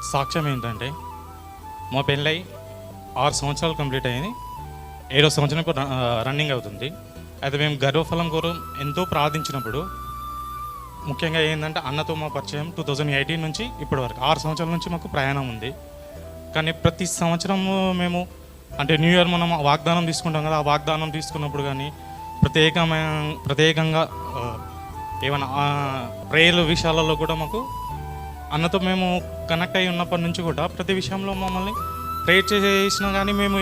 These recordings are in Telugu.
సాక్ష్యం ఏంటంటే మా పెళ్ళై 6 సంవత్సరాలు కంప్లీట్ అయ్యింది. 7వ సంవత్సరం ఇప్పుడు రన్నింగ్ అవుతుంది. అయితే మేము గర్భఫలం కోసం ఎంతో ప్రార్థించినప్పుడు ముఖ్యంగా ఏంటంటే అన్నతో మా పరిచయం 2018 నుంచి ఇప్పటి వరకు 6 సంవత్సరాల నుంచి మాకు ప్రయాణం ఉంది. కానీ ప్రతి సంవత్సరము మేము అంటే న్యూ ఇయర్ మనం వాగ్దానం తీసుకుంటాం కదా, ఆ వాగ్దానం తీసుకున్నప్పుడు కానీ ప్రత్యేకంగా ఏమైనా ప్రేయర్ల విషయాలలో కూడా మాకు అన్నతో మేము కనెక్ట్ అయి ఉన్నప్పటి నుంచి కూడా ప్రతి విషయంలో మమ్మల్ని ప్రేయర్ చేసినా కానీ మేము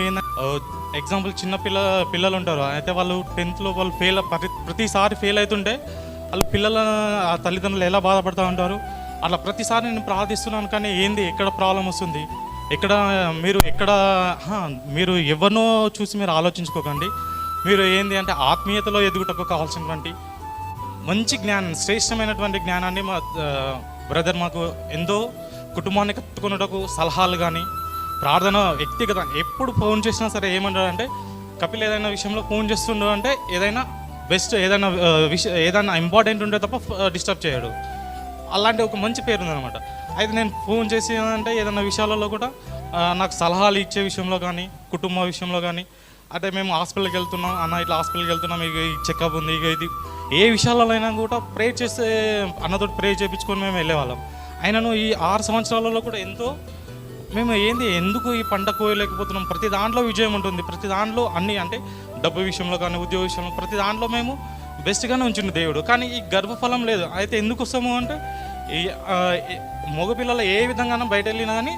ఎగ్జాంపుల్ చిన్న పిల్లలు ఉంటారు, అయితే వాళ్ళు 10th వాళ్ళు ప్రతిసారి ఫెయిల్ అవుతుంటే వాళ్ళు ఆ తల్లిదండ్రులు ఎలా బాధపడుతూ ఉంటారు. అలా ప్రతిసారి నేను ప్రార్థిస్తున్నాను, కానీ ఏంది ఎక్కడ ప్రాబ్లం వస్తుంది, మీరు ఎవరినో చూసి మీరు ఆలోచించుకోకండి. మీరు ఏంది అంటే ఆత్మీయతలో ఎదుగుటకు కావాల్సినటువంటి మంచి జ్ఞానం, శ్రేష్టమైనటువంటి జ్ఞానాన్ని మా బ్రదర్ మాకు ఎంతో కుటుంబాన్ని కట్టుకున్నటకు సలహాలు కానీ ప్రార్థన వ్యక్తిగత ఎప్పుడు ఫోన్ చేసినా సరే ఏమంటారంటే కపిల్ ఏదైనా విషయంలో ఫోన్ చేస్తుండో అంటే ఏదైనా బెస్ట్ ఏదైనా ఇంపార్టెంట్ ఉంటే తప్ప డిస్టర్బ్ చేయడు. అలాంటి ఒక మంచి పేరు ఉందన్నమాట. అయితే నేను ఫోన్ చేసి అంటే ఏదైనా విషయాలలో కూడా నాకు సలహాలు ఇచ్చే విషయంలో కానీ కుటుంబ విషయంలో కానీ, అంటే మేము హాస్పిటల్కి వెళ్తున్నాం అన్న, ఇట్లా హాస్పిటల్కి వెళ్తున్నాం, ఇక ఈ చెకప్ ఉంది, ఇక ఇది ఏ విషయాలలో అయినా కూడా ప్రే చేస్తే అన్నతో ప్రే చేయించుకొని మేము వెళ్ళేవాళ్ళం. అయినను ఈ 6 సంవత్సరాలలో కూడా ఎంతో మేము ఎందుకు ఈ పంట కోయలేకపోతున్నాం. ప్రతి దాంట్లో విజయం ఉంటుంది, ప్రతి దాంట్లో అన్నీ అంటే డబ్బు విషయంలో కానీ ఉద్యోగ విషయంలో ప్రతి దాంట్లో మేము బెస్ట్గానే ఉంచింది దేవుడు. కానీ ఈ గర్భఫలం లేదు. అయితే ఎందుకు వస్తాము అంటే ఈ మగపిల్లలు ఏ విధంగా బయట వెళ్ళినా కానీ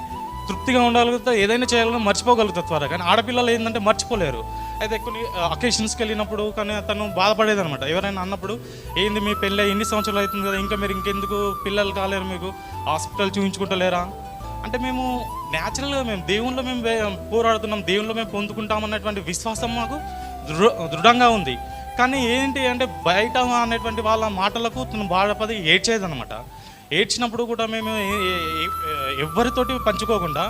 తృప్తిగా ఉండగలుగుతారు, ఏదైనా చేయగలుగుతా, మర్చిపోగలుగుతారు త్వరగా. కానీ ఆడపిల్లలు ఏంటంటే మర్చిపోలేరు. అయితే కొన్ని అకేషన్స్కి వెళ్ళినప్పుడు కానీ తను బాధపడేదనమాట. ఎవరైనా అన్నప్పుడు ఏంది మీ పెళ్ళి ఎన్ని సంవత్సరాలు అవుతుంది కదా, ఇంకా మీరు ఇంకెందుకు పిల్లలు కాలేరు, మీకు హాస్పిటల్ చూపించుకుంటలేరా అంటే మేము న్యాచురల్గా మేము దేవుళ్ళు మేము పోరాడుతున్నాం, దేవుళ్ళు మేము పొందుకుంటామన్నటువంటి విశ్వాసం మాకు దృఢంగా ఉంది. కానీ ఏంటి అంటే బయట అనేటువంటి వాళ్ళ మాటలకు తను బాధపడి ఏడ్చేదనమాట. ఏడ్చినప్పుడు కూడా మేము ఎవరితోటి పంచుకోకుండా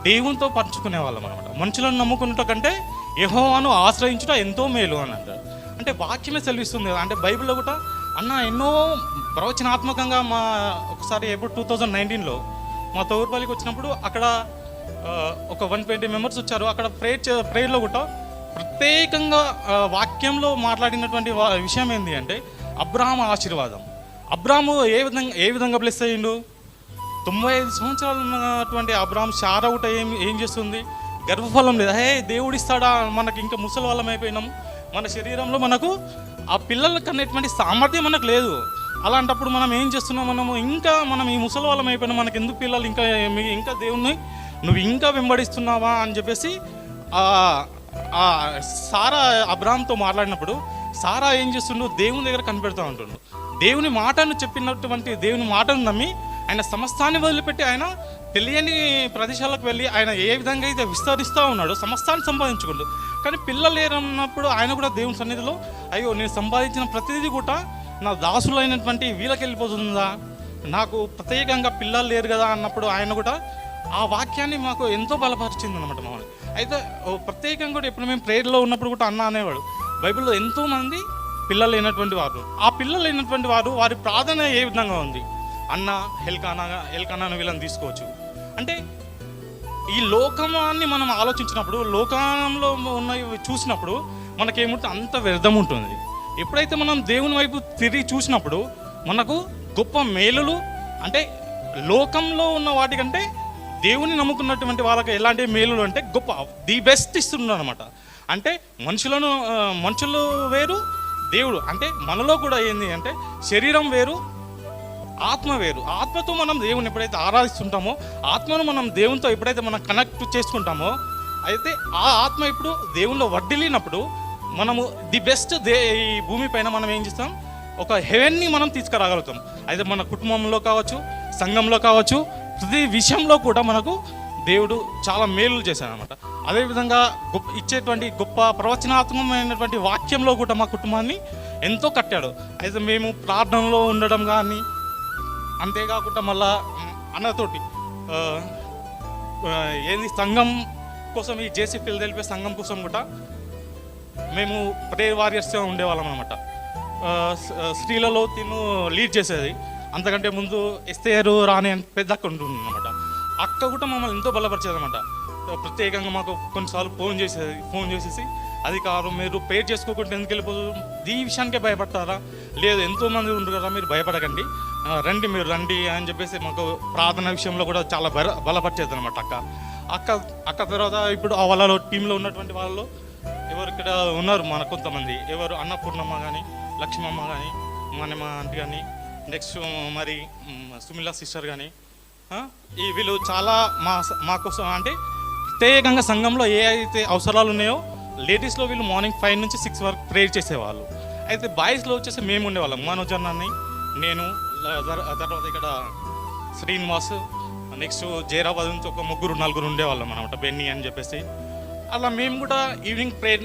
దేవునితో పంచుకునే వాళ్ళం అనమాట. మనుషులను నమ్ముకున్నట కంటే యెహోవాను ఆశ్రయించుట ఎంతో మేలు అని అంటారు. అంటే వాక్యమే సెలవిస్తుంది కదా. అంటే బైబిల్లో కూడా అన్న ఎన్నో ప్రవచనాత్మకంగా ఒకసారి ఎప్పుడు 2019లో మా తోర్పల్లికి వచ్చినప్పుడు అక్కడ ఒక 120 మెంబర్స్ వచ్చారు. అక్కడ ప్రేయర్లో కూడా ప్రత్యేకంగా వాక్యంలో మాట్లాడినటువంటి విషయం ఏంటి అంటే అబ్రాహాము ఆశీర్వాదం. అబ్రాహాము ఏ విధంగా బ్లెస్ అయ్యిండు. 95 సంవత్సరాలు ఉన్నటువంటి అబ్రాహాం షారౌట్ ఏం చేస్తుంది, గర్భఫలం లేదు. దేవుడు ఇస్తాడా, మనకి ఇంకా ముసలి వాళ్ళం అయిపోయినాం, మన శరీరంలో మనకు ఆ పిల్లలకు అనేటువంటి సామర్థ్యం మనకు లేదు. అలాంటప్పుడు మనం ఏం చేస్తున్నాం, మనం ఈ ముసలి వాళ్ళం అయిపోయినా మనకు ఎందుకు పిల్లలు, ఇంకా దేవుణ్ణి నువ్వు ఇంకా వెంబడిస్తున్నావా అని చెప్పేసి సారా అబ్రాహాంతో మాట్లాడినప్పుడు సారా ఏం చేస్తుండు, దేవుని దగ్గర కనిపెడతా ఉంటుండు. దేవుని మాటను చెప్పినటువంటి దేవుని మాటను నమ్మి ఆయన సమస్తాన్ని వదిలిపెట్టి ఆయన తెలియని ప్రదేశాలకు వెళ్ళి ఆయన ఏ విధంగా అయితే విస్తరిస్తూ ఉన్నాడో సమస్తాన్ని సంపాదించుకుంటూ, కానీ పిల్లలు లేరన్నప్పుడు ఆయన కూడా దేవుని సన్నిధిలో అయ్యో నేను సంపాదించిన ప్రతిదీ కూడా నా దాసులైనటువంటి వీళ్ళకి వెళ్ళిపోతుందా, నాకు ప్రత్యేకంగా పిల్లలు లేరు కదా అన్నప్పుడు ఆయన కూడా ఆ వాక్యాన్ని మాకు ఎంతో బలపరిచింది అనమాట మమ్మల్ని. అయితే ప్రత్యేకంగా కూడా ఎప్పుడు మేము ప్రేయర్లో ఉన్నప్పుడు కూడా అన్న అనేవాడు, బైబిల్లో ఎంతోమంది పిల్లలు లేనటువంటి వారు, ఆ పిల్లలు లేనటువంటి వారు వారి ప్రార్థన ఏ విధంగా ఉంది, అన్న ఎల్కానాను వీళ్ళని తీసుకోవచ్చు. అంటే ఈ లోకాన్ని మనం ఆలోచించినప్పుడు లోకంలో ఉన్నవి చూసినప్పుడు మనకేముంటే అంత వ్యర్థం ఉంటుంది. ఎప్పుడైతే మనం దేవుని వైపు తిరిగి చూసినప్పుడు మనకు గొప్ప మేలులు, అంటే లోకంలో ఉన్న వాటికంటే దేవుని నమ్ముకున్నటువంటి వాళ్ళకి ఎలాంటి మేలులు అంటే గొప్ప ది బెస్ట్ ఇస్తున్నాడు అనమాట. అంటే మనుషులు వేరు, దేవుడు అంటే మనలో కూడా ఏంది అంటే శరీరం వేరు, ఆత్మ వేరు. ఆత్మతో మనం దేవుని ఎప్పుడైతే ఆరాధిస్తుంటామో, ఆత్మను మనం దేవునితో ఎప్పుడైతే మనం కనెక్ట్ చేసుకుంటామో, అయితే ఆ ఆత్మ ఇప్పుడు దేవునిలో వడ్డిల్లినప్పుడు మనము ది బెస్ట్ ఈ భూమిపైన మనం ఏం చేస్తాం, ఒక హెవెన్ని మనం తీసుకురాగలుగుతాం. అయితే మన కుటుంబంలో కావచ్చు, సంఘంలో కావచ్చు, ప్రతి విషయంలో కూడా మనకు దేవుడు చాలా మేలు చేశాడనమాట. అదేవిధంగా ఇచ్చేటువంటి గొప్ప ప్రవచనాత్మకమైనటువంటి వాక్యంలో కూడా మా కుటుంబాన్ని ఎంతో కట్టాడు. అయితే మేము ప్రార్థనలో ఉండడం కానీ, అంతేకాకుండా మళ్ళా అన్నతోటి సంఘం కోసం ఈ జేసీపీలు తెలిపే సంఘం కోసం కూడా మేము ప్రేయర్ వారియర్స్గా ఉండేవాళ్ళం అనమాట. స్త్రీలలో లీడ్ చేసేది. అంతకంటే ముందు ఎస్తేరు రాణి అని పెద్ద ఉంటుంది అనమాట. అక్క కూడా మమ్మల్ని ఎంతో బలపరిచేది అనమాట. ప్రత్యేకంగా మాకు కొన్నిసార్లు ఫోన్ చేసేసి అది కాదు, మీరు పేర్ చేసుకోకుండా ఎందుకు వెళ్ళిపోదు, ఈ విషయానికే భయపడతారా, లేదు ఎంతోమంది ఉండరు కదా, మీరు భయపడకండి, మీరు రండి అని చెప్పేసి మాకు ప్రార్థన విషయంలో కూడా చాలా బలపరిచేది అనమాట అక్క. తర్వాత ఇప్పుడు వాళ్ళలో టీంలో ఉన్నటువంటి వాళ్ళలో ఎవరు ఇక్కడ ఉన్నారు మన కొంతమంది, ఎవరు అన్నపూర్ణమ్మ కానీ, లక్ష్మమ్మ కానీ, మా ఆంటీ కానీ, నెక్స్ట్ మరి సుమిలా సిస్టర్ కానీ, ఈ వీళ్ళు చాలా మా కోసం అంటే ప్రత్యేకంగా సంఘంలో ఏ అయితే అవసరాలు ఉన్నాయో లేడీస్లో వీళ్ళు మార్నింగ్ 5 నుంచి 6 వరకు ప్రేయర్ చేసేవాళ్ళు. అయితే బాయ్స్లో వచ్చేసి మేము ఉండేవాళ్ళం, మనోజ్ అన్నని, నేను, తర్వాత ఇక్కడ శ్రీనివాస్, నెక్స్ట్ జైరాబాద్ నుంచి ఒక 3-4 ఉండేవాళ్ళం అనమాట, బెన్నీ అని చెప్పేసి. అలా మేము కూడా ఈవినింగ్ ప్రేయర్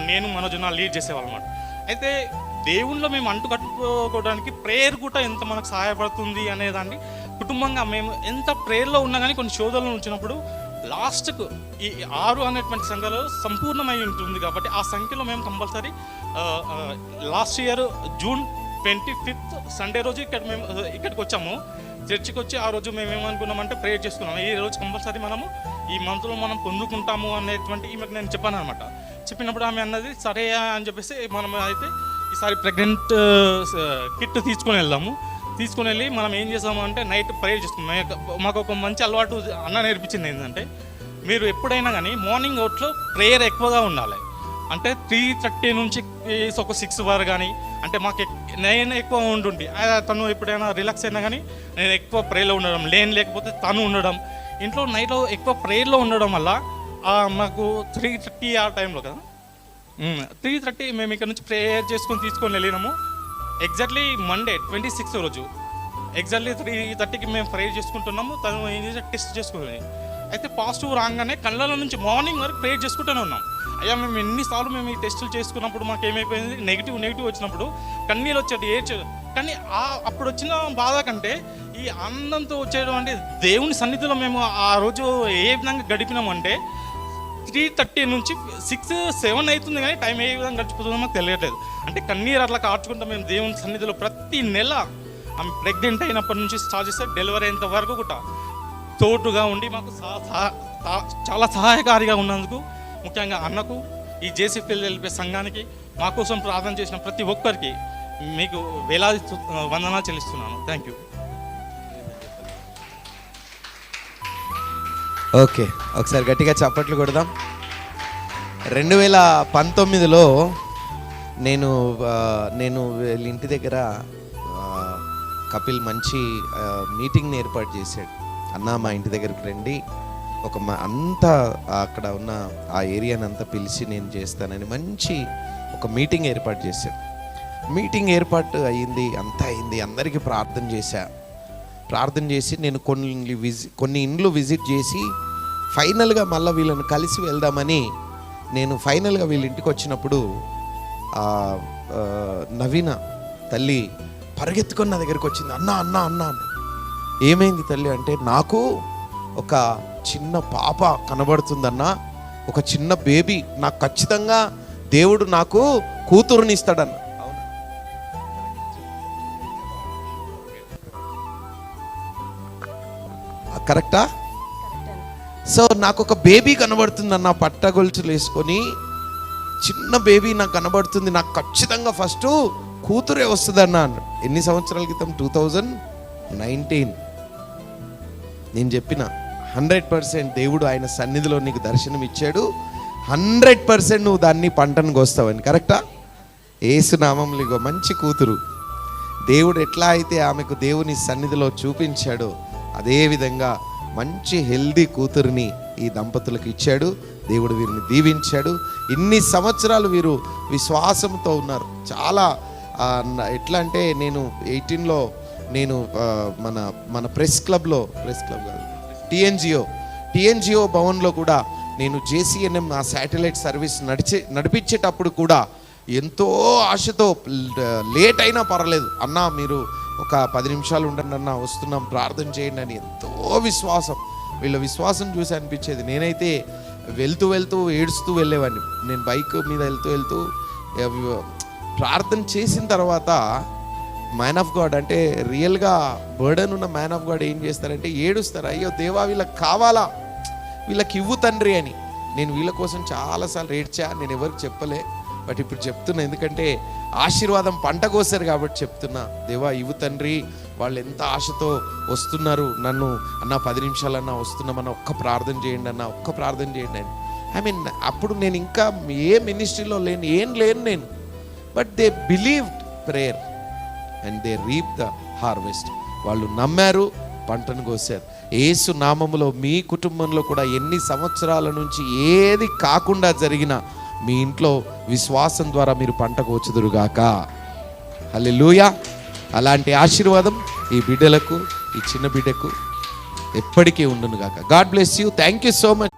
నేను మనోజ్ అన్న లీడ్ చేసేవాళ్ళం అనమాట. అయితే దేవుణ్ణిలో మేము అంటు కట్టుకోవడానికి ప్రేయర్ కూడా ఎంత మనకు సహాయపడుతుంది అనేదాన్ని కుటుంబంగా మేము ఎంత ప్రేయర్లో ఉన్నా కానీ కొన్ని శోధనలు ఉంచినప్పుడు లాస్ట్కు ఈ 6 అనేటువంటి సంఖ్యలో సంపూర్ణమై ఉంటుంది. కాబట్టి ఆ సంఖ్యలో మేము compulsory last year June 25th Sunday రోజు ఇక్కడికి వచ్చాము, చర్చికి వచ్చి ఆ రోజు మేము ఏమనుకున్నామంటే ప్రేయర్ చేసుకున్నాము, ఈ రోజు కంపల్సరీ మనము ఈ మంత్లో మనం పొందుకుంటాము అనేటువంటి ఈమెకు నేను చెప్పాను అనమాట. చెప్పినప్పుడు ఆమె అన్నది సరే అని చెప్పేసి మనం అయితే ఈసారి ప్రెగ్నెంట్ కిట్ తీసుకొని వెళ్ళి మనం ఏం చేసాము అంటే నైట్ ప్రేయర్ చేసుకున్నాం. మాకు ఒక మంచి అలవాటు అన్న నేర్పించింది ఏంటంటే, మీరు ఎప్పుడైనా కానీ మార్నింగ్ అవుట్లో ప్రేయర్ ఎక్కువగా ఉండాలి. అంటే 3:30 నుంచి ఒక 6 వరకు కానీ, అంటే మాకు నేను ఎక్కువ ఉంటుండి, తను ఎప్పుడైనా రిలాక్స్ అయినా కానీ నేను ఎక్కువ ప్రేయర్లో ఉండడం, లేకపోతే తను ఉండడం, ఇంట్లో నైట్లో ఎక్కువ ప్రేయర్లో ఉండడం వల్ల మాకు 3:30 ఆ టైంలో కదా 3:30 మేము ఇక్కడ నుంచి ప్రేయర్ తీసుకొని వెళ్ళినాము. ఎగ్జాక్ట్లీ మండే 26 రోజు ఎగ్జాక్ట్లీ 3:30కి మేము ప్రేయర్ చేసుకుంటున్నాము. తను ఏం చేసి టెస్ట్ చేసుకుని అయితే పాజిటివ్ రాగానే కళ్ళ నుంచి మార్నింగ్ వరకు ప్రేయర్ చేసుకుంటూనే ఉన్నాం. అయ్యా మేము ఎన్నిసార్లు మేము ఈ టెస్టులు చేసుకున్నప్పుడు మాకు ఏమైపోయింది, నెగిటివ్ వచ్చినప్పుడు కన్నీళ్ళు వచ్చేది, ఏడ్చేది. కానీ అప్పుడు వచ్చిన బాధ కంటే ఈ ఆనందంతో వచ్చేటువంటి దేవుని సన్నిధిలో మేము ఆ రోజు ఏ విధంగా గడిపినామంటే 3:30 నుంచి 6-7 అవుతుంది, కానీ టైం ఏ విధంగా గడిచిపోతుందో మాకు తెలియట్లేదు. అంటే కన్నీరు అట్లా కార్చుకుంటాం మేము దేవుని సన్నిధిలో. ప్రతి నెల ఆమె ప్రెగ్నెంట్ అయినప్పటి నుంచి స్టార్ట్ చేస్తే డెలివరీ అయ్యేంత వరకు కూడా తోడుగా ఉండి మాకు చాలా సహాయకారిగా ఉన్నందుకు, ముఖ్యంగా అన్నకు, ఈ జేసీపీఎల్ఎల్పీ సంఘానికి, మా కోసం ప్రార్థన చేసిన ప్రతి ఒక్కరికి మీకు వేలాది వందనాలు చెల్లిస్తున్నాను. Thank you. ఓకే, ఒకసారి గట్టిగా చప్పట్లు కొడదాం. 2019లో నేను వీళ్ళ ఇంటి దగ్గర కపిల్ మంచి మీటింగ్ని ఏర్పాటు చేశాడు. అన్న మా ఇంటి దగ్గరికి రండి, అంతా అక్కడ ఉన్న ఆ ఏరియాని అంతా పిలిచి నేను చేస్తానని మంచి ఒక మీటింగ్ ఏర్పాటు చేశాడు. మీటింగ్ ఏర్పాటు అయ్యింది, అంతా అయింది, అందరికీ ప్రార్థన చేసి నేను కొన్ని ఇండ్లు విజిట్ చేసి ఫైనల్గా మళ్ళీ వీళ్ళని కలిసి వెళ్దామని నేను ఫైనల్గా వీళ్ళ ఇంటికి వచ్చినప్పుడు నవీన తల్లి పరిగెత్తుకొని నా దగ్గరికి వచ్చింది. అన్న అన్న అన్న అన్న ఏమైంది తల్లి అంటే, నాకు ఒక చిన్న పాప కనబడుతుందన్న, ఒక చిన్న బేబీ, నాకు ఖచ్చితంగా దేవుడు నాకు కూతురుని ఇస్తాడన్న. కరెక్టా? సో నాకు ఒక బేబీ కనబడుతుందన్న, పట్టగొలుచులు వేసుకొని చిన్న బేబీ నాకు కనబడుతుంది, నాకు ఖచ్చితంగా ఫస్ట్ కూతురే వస్తుందన్న. ఎన్ని సంవత్సరాల క్రితం? 2019. నేను చెప్పిన 100% దేవుడు ఆయన సన్నిధిలో నీకు దర్శనం ఇచ్చాడు, 100% నువ్వు దాన్ని పంటను కోస్తావని. కరెక్టా? ఏసునామంలో ఇగో మంచి కూతురు. దేవుడు ఎట్లా అయితే ఆమెకు దేవుని సన్నిధిలో చూపించాడో అదేవిధంగా మంచి హెల్దీ కూతురిని ఈ దంపతులకు ఇచ్చాడు. దేవుడు వీరిని దీవించాడు. ఇన్ని సంవత్సరాలు వీరు విశ్వాసంతో ఉన్నారు. చాలా ఎట్లా అంటే, నేను 18లో నేను మన ప్రెస్ క్లబ్ కాదు, టీఎన్జిఓ భవన్లో కూడా నేను జేసీఎన్ఎం ఆ శాటిలైట్ సర్వీస్ నడిపించేటప్పుడు కూడా ఎంతో ఆశతో లేట్ అయినా పర్వాలేదు అన్న, మీరు ఒక 10 నిమిషాలు ఉండండి అన్న, వస్తున్నాం, ప్రార్థన చేయండి అని ఎంతో విశ్వాసం. వీళ్ళ విశ్వాసం చూసి అనిపించేది. నేనైతే వెళ్తూ ఏడుస్తూ వెళ్ళేవాడిని. నేను బైక్ మీద వెళ్తూ ప్రార్థన చేసిన తర్వాత మ్యాన్ ఆఫ్ గాడ్ అంటే రియల్గా బర్డన్ ఉన్న మ్యాన్ ఆఫ్ గాడ్ ఏం చేస్తారంటే ఏడుస్తారు, అయ్యో దేవా వీళ్ళకి కావాలా, వీళ్ళకి ఇవ్వు తండ్రి అని. నేను వీళ్ళ కోసం చాలాసార్లు ఏడ్చా, నేను ఎవరికి చెప్పలే, బట్ ఇప్పుడు చెప్తున్నా, ఎందుకంటే ఆశీర్వాదం పంట కోసారు కాబట్టి చెప్తున్నా. దేవా ఇవ్వు తండ్రి, వాళ్ళు ఎంత ఆశతో వస్తున్నారు, నన్ను అన్న 10 నిమిషాలన్నా వస్తున్నామన్న, ఒక్క ప్రార్థన చేయండి అన్న, ఒక్క ప్రార్థన చేయండి అని. ఐ మీన్ అప్పుడు నేను ఇంకా ఏ మినిస్ట్రీలో లేను నేను, but they believed prayer and they reap the harvest. వాళ్ళు నమ్మారు, పంటను కోసారు. యేసు నామములో మీ కుటుంబంలో కూడా ఎన్ని సంవత్సరాల నుంచి ఏది కాకుండా జరిగినా మీ ఇంట్లో విశ్వాసం ద్వారా మీరు పంట కోచుదురుగాక. హల్లెలూయా. అలాంటి ఆశీర్వాదం ఈ బిడ్డలకు, ఈ చిన్న బిడ్డకు ఎప్పటికీ ఉండునుగాక. God bless you. Thank you so much.